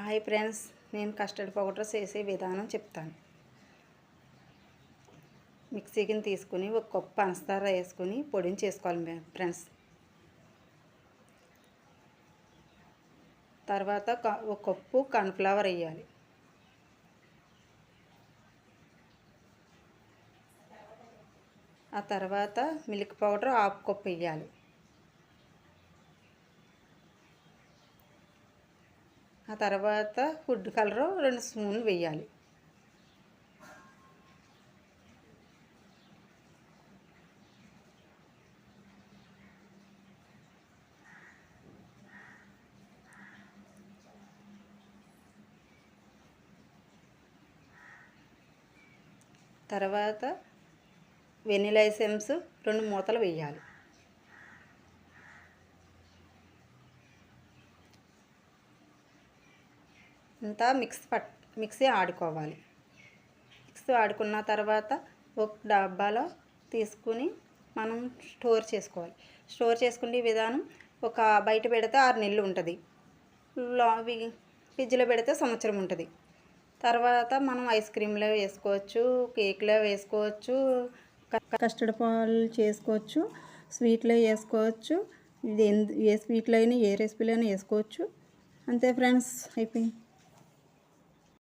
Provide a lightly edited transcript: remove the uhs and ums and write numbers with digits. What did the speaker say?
Hi friends, నేను custard powder చేసే విధానం చెప్తాను. మిక్సీకి తీసుకుని ఒక కప్పు పంచదార వేసుకుని పొడిని చేసుకోవాలి ఫ్రెండ్స్. తర్వాత ఒక కప్పు కార్న్ఫ్లవర్ వేయాలి. ఆ తర్వాత మిల్క్ పౌడర్ హాఫ్ కప్ వేయాలి. ఆ తర్వాత ఫుడ్ కలరు 2 స్పూన్లు వేయాలి. తర్వాత వెనిలా ఎసెన్స్ 2 మూతలు వేయాలి. అంతా మిక్సీ ఆడుకోవాలి. మిక్సీ ఆడుకున్న తర్వాత ఒక డబ్బాలో తీసుకుని మనం స్టోర్ చేసుకోవాలి. స్టోర్ చేసుకునే విధానం ఒక బయట పెడితే 6 నెలలు ఉంటుంది, ఫ్రిడ్జ్లో పెడితే సంవత్సరం ఉంటుంది. తర్వాత మనం ఐస్ క్రీమ్లో వేసుకోవచ్చు, కేక్లో వేసుకోవచ్చు, కస్టర్డ్ పాలు చేసుకోవచ్చు, స్వీట్లో వేసుకోవచ్చు. ఇది ఏ స్వీట్లో అయినా ఏ రెసిపీలో అయినా వేసుకోవచ్చు. అంతే ఫ్రెండ్స్, అయిపోయింది.